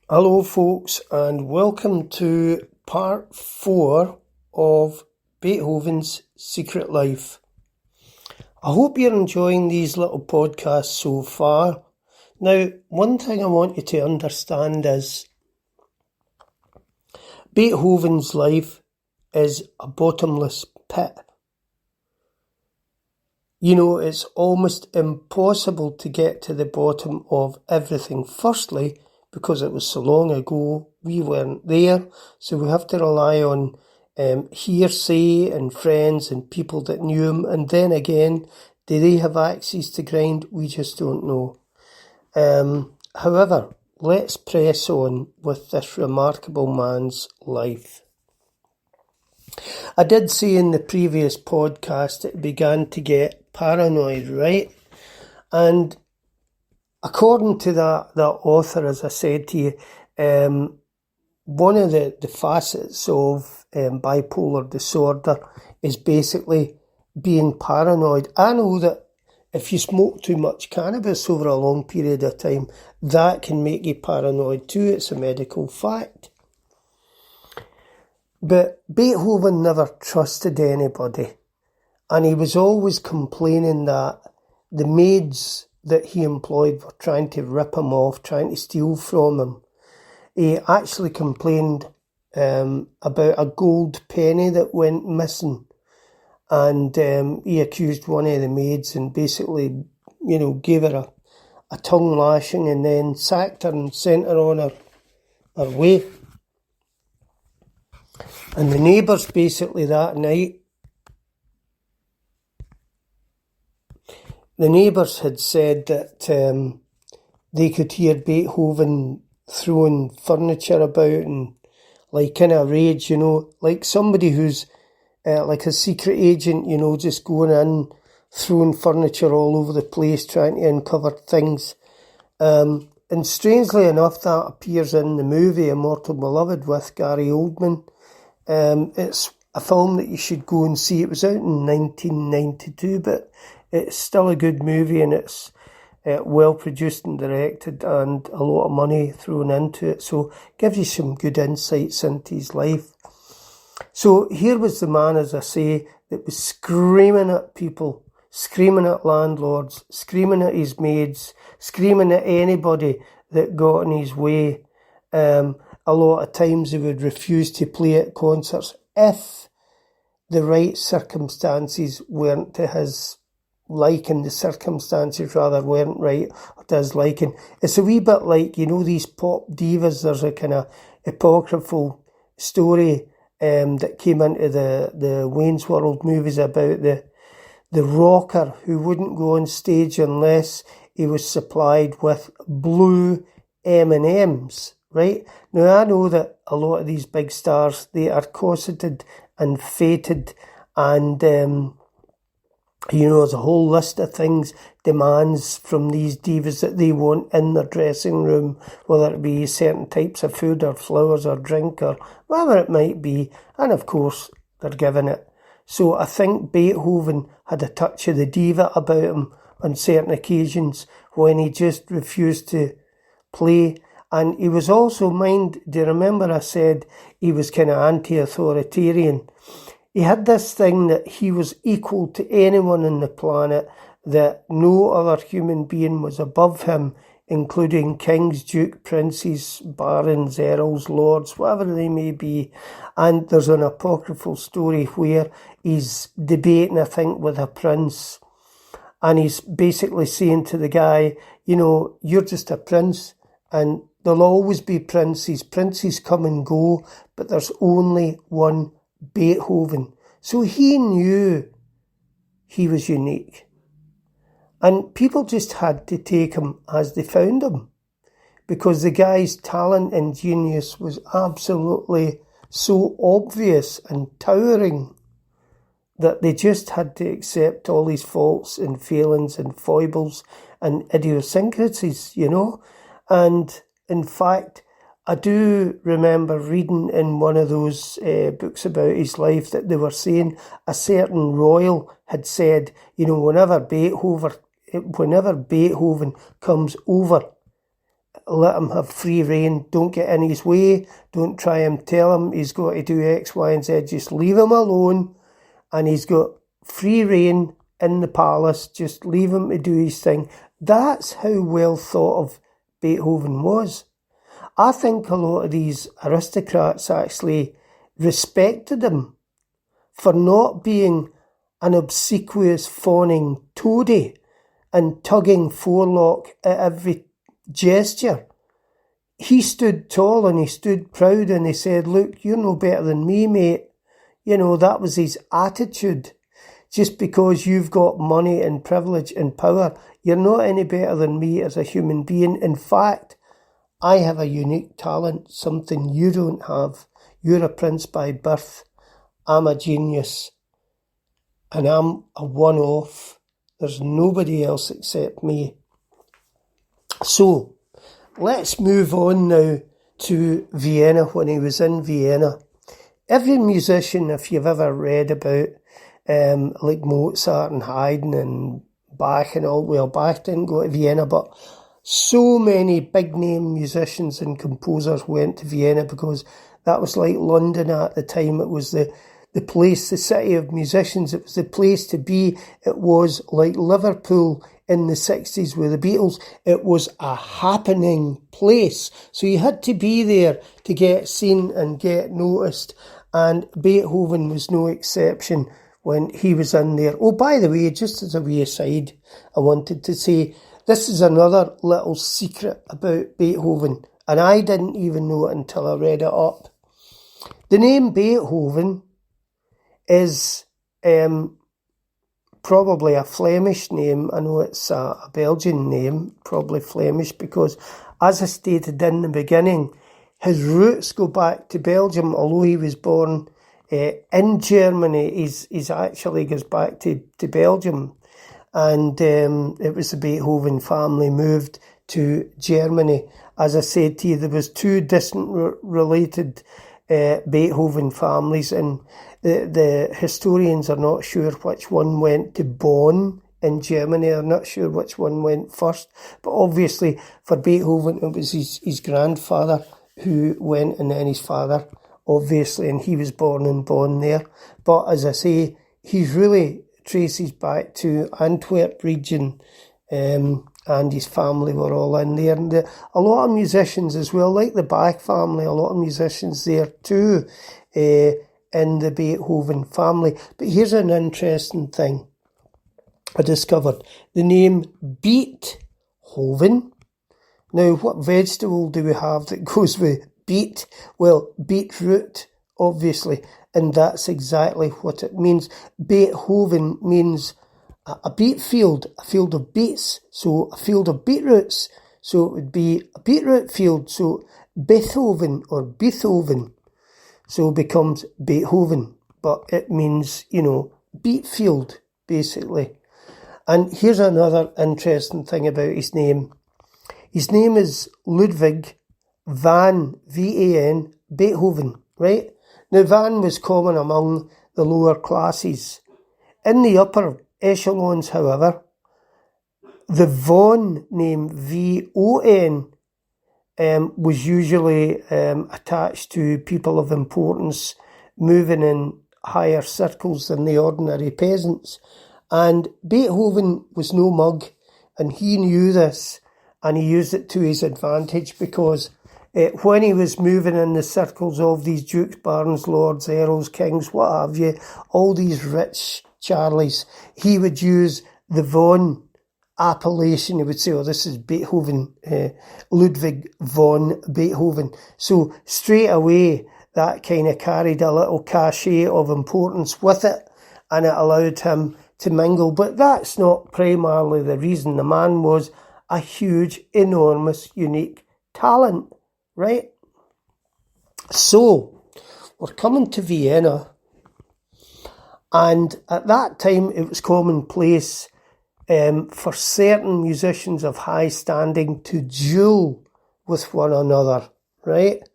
Hello folks, and welcome to part 4 of Beethoven's Secret Life. I hope you're enjoying these little podcasts so far. Now, one thing I want you to understand is Beethoven's life is a bottomless pit. You know, it's almost impossible to get to the bottom of everything. Firstly, because it was so long ago, we weren't there, so we have to rely on hearsay and friends and people that knew him, and then again, do they have access to grind? We just don't know. However, let's press on with this remarkable man's life. I did say in the previous podcast it began to get paranoid, right? And according to that author, as I said to you, one of the facets of bipolar disorder is basically being paranoid. I know that if you smoke too much cannabis over a long period of time, that can make you paranoid too. It's a medical fact. But Beethoven never trusted anybody, and he was always complaining that the maids that he employed were trying to rip him off, trying to steal from him. He actually complained about a gold penny that went missing, and he accused one of the maids and basically, gave her a tongue lashing and then sacked her and sent her on her way. And the neighbours basically that night, the neighbours had said that they could hear Beethoven throwing furniture about and like in a rage, like somebody who's like a secret agent, just going in, throwing furniture all over the place, trying to uncover things. And strangely enough, that appears in the movie Immortal Beloved with Gary Oldman. It's a film that you should go and see. It was out in 1992, but it's still a good movie, and it's well produced and directed, and a lot of money thrown into it. So gives you some good insights into his life. So here was the man, as I say, that was screaming at people, screaming at landlords, screaming at his maids, screaming at anybody that got in his way. A lot of times he would refuse to play at concerts if the right circumstances weren't to his liking. The circumstances rather weren't right or to his liking. It's a wee bit like, these pop divas. There's a kind of apocryphal story that came into the Wayne's World movies about the rocker who wouldn't go on stage unless he was supplied with blue M&Ms. Right? Now, I know that a lot of these big stars, they are corseted and fated, and, there's a whole list of things, demands from these divas that they want in their dressing room, whether it be certain types of food or flowers or drink or whatever it might be, and of course, they're given it. So I think Beethoven had a touch of the diva about him on certain occasions when he just refused to play. And he was also, do you remember I said he was kind of anti-authoritarian? He had this thing that he was equal to anyone on the planet, that no other human being was above him, including kings, dukes, princes, barons, earls, lords, whatever they may be. And there's an apocryphal story where he's debating, I think, with a prince, and he's basically saying to the guy, you're just a prince, and there'll always be princes. Princes come and go, but there's only one Beethoven. So he knew he was unique. And people just had to take him as they found him, because the guy's talent and genius was absolutely so obvious and towering that they just had to accept all his faults and failings and foibles and idiosyncrasies, And in fact, I do remember reading in one of those books about his life that they were saying a certain royal had said, whenever Beethoven comes over, let him have free rein. Don't get in his way. Don't try and tell him he's got to do X, Y, and Z. Just leave him alone, and he's got free rein in the palace. Just leave him to do his thing. That's how well thought of Beethoven was. I think a lot of these aristocrats actually respected him for not being an obsequious, fawning toady and tugging forelock at every gesture. He stood tall and he stood proud and he said, look, you're no better than me, mate. You know, that was his attitude. Just because you've got money and privilege and power, you're not any better than me as a human being. In fact, I have a unique talent, something you don't have. You're a prince by birth. I'm a genius. And I'm a one-off. There's nobody else except me. So, let's move on now to Vienna, when he was in Vienna. Every musician, if you've ever read about like Mozart and Haydn and Bach and all, well, Bach didn't go to Vienna, but so many big-name musicians and composers went to Vienna because that was like London at the time. It was the place, the city of musicians. It was the place to be. It was like Liverpool in the 60s with the Beatles. It was a happening place. So you had to be there to get seen and get noticed. And Beethoven was no exception when he was in there. Oh, by the way, just as a wee aside, I wanted to say, this is another little secret about Beethoven, and I didn't even know it until I read it up. The name Beethoven is probably a Flemish name. I know it's a Belgian name, probably Flemish, because as I stated in the beginning, his roots go back to Belgium, although he was born in Germany. He's actually goes back to Belgium. And it was the Beethoven family moved to Germany. As I said to you, there was two distant related Beethoven families, and the historians are not sure which one went to Bonn in Germany. They're not sure which one went first. But obviously for Beethoven, it was his grandfather who went, and then his father, obviously, and he was born in Bonn there. But as I say, he's really traces back to Antwerp region, and his family were all in there. And a lot of musicians as well, like the Bach family, a lot of musicians there too, in the Beethoven family. But here's an interesting thing I discovered. The name Beethoven. Now, what vegetable do we have that goes with beet? Well, beetroot, obviously. And that's exactly what it means. Beethoven means a beet field, a field of beets, so a field of beetroots. So it would be a beetroot field, so Beethoven or Beethoven. So it becomes Beethoven, but it means, beet field, basically. And here's another interesting thing about his name. His name is Ludwig van, V-A-N, Beethoven, right? Now, Van was common among the lower classes. In the upper echelons, however, the Von name, V-O-N, was usually attached to people of importance moving in higher circles than the ordinary peasants. And Beethoven was no mug, and he knew this, and he used it to his advantage because when he was moving in the circles of these dukes, barons, lords, earls, kings, what have you, all these rich Charlies, he would use the Von appellation. He would say, oh, this is Beethoven, Ludwig von Beethoven. So straight away, that kind of carried a little cachet of importance with it, and it allowed him to mingle. But that's not primarily the reason. The man was a huge, enormous, unique talent. Right? So, we're coming to Vienna, and at that time it was commonplace for certain musicians of high standing to duel with one another, right?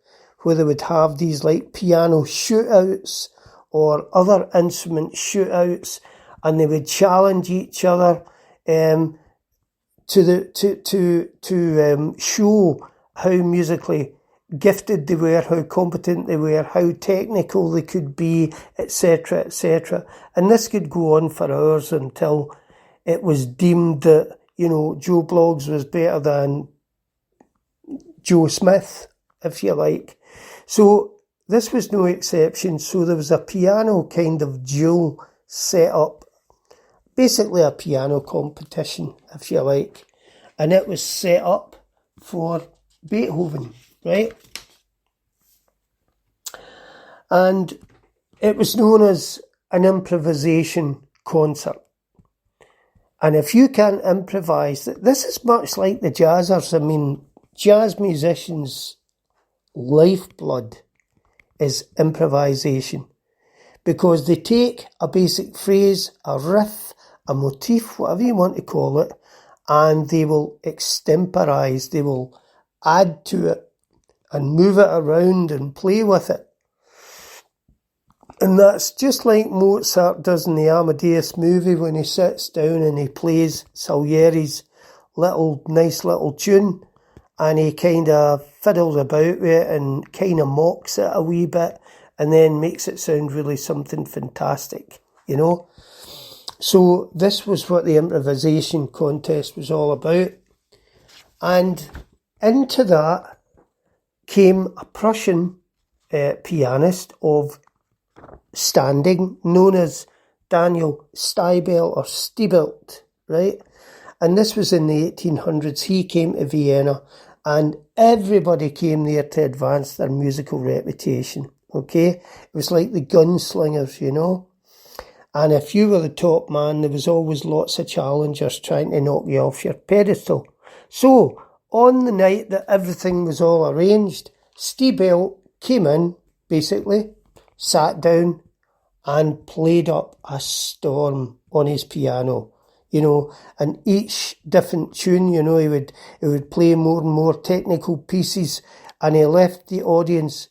Where they would have these like piano shootouts or other instrument shootouts, and they would challenge each other to show how musically gifted they were, how competent they were, how technical they could be, etc., etc. And this could go on for hours until it was deemed that, Joe Bloggs was better than Joe Smith, if you like. So this was no exception. So there was a piano kind of duel set up, basically a piano competition, if you like. And it was set up for Beethoven, right? And it was known as an improvisation concert. And if you can't improvise, this is much like the jazzers. I mean, jazz musicians' lifeblood is improvisation, because they take a basic phrase, a riff, a motif, whatever you want to call it, and they will extemporize, they will add to it and move it around and play with it. And that's just like Mozart does in the Amadeus movie when he sits down and he plays Salieri's nice little tune, and he kind of fiddles about with it and kind of mocks it a wee bit and then makes it sound really something fantastic, So this was what the improvisation contest was all about. And into that came a Prussian pianist of standing, known as Daniel Steibel or Stiebelt, right? And this was in the 1800s. He came to Vienna, and everybody came there to advance their musical reputation, okay? It was like the gunslingers, And if you were the top man, there was always lots of challengers trying to knock you off your pedestal. So, on the night that everything was all arranged, Stiebelt came in, basically, sat down and played up a storm on his piano, and each different tune, he would play more and more technical pieces, and he left the audience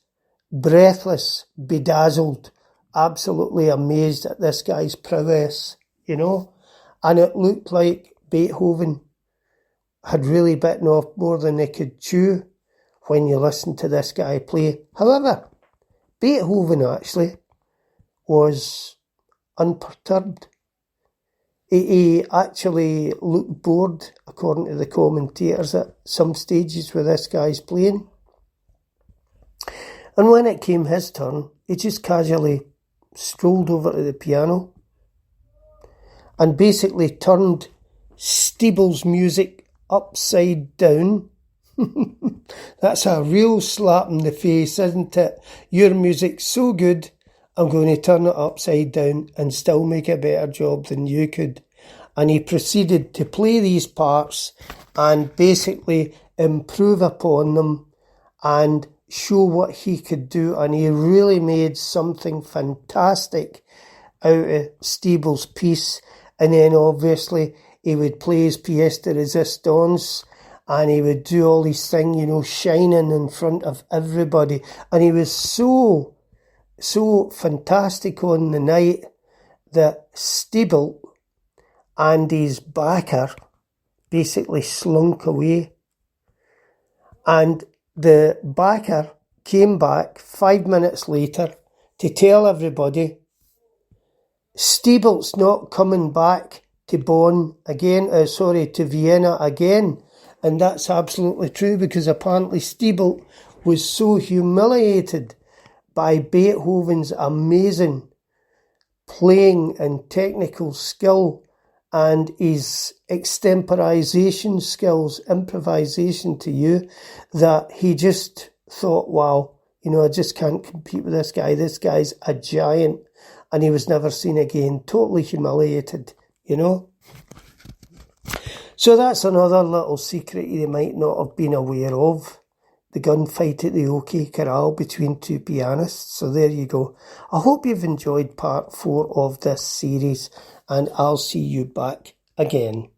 breathless, bedazzled, absolutely amazed at this guy's prowess, and it looked like Beethoven had really bitten off more than they could chew when you listened to this guy play. However, Beethoven actually was unperturbed. He actually looked bored, according to the commentators, at some stages where this guy's playing. And when it came his turn, he just casually strolled over to the piano and basically turned Stiebel's music upside down. That's a real slap in the face, isn't it? Your music's so good, I'm going to turn it upside down and still make a better job than you could. And he proceeded to play these parts and basically improve upon them and show what he could do. And he really made something fantastic out of Stiebel's piece. And then obviously he would play his pièce de résistance, and he would do all these things, shining in front of everybody. And he was so fantastic on the night that Stiebel and his backer basically slunk away. And the backer came back 5 minutes later to tell everybody, Stiebel's not coming back to to Vienna again. And that's absolutely true, because apparently Stiebel was so humiliated by Beethoven's amazing playing and technical skill and his extemporization skills, improvisation to you, that he just thought, wow, I just can't compete with this guy. This guy's a giant. And he was never seen again. Totally humiliated, So that's another little secret you might not have been aware of. The gunfight at the OK Corral between two pianists. So there you go. I hope you've enjoyed part 4 of this series, and I'll see you back again.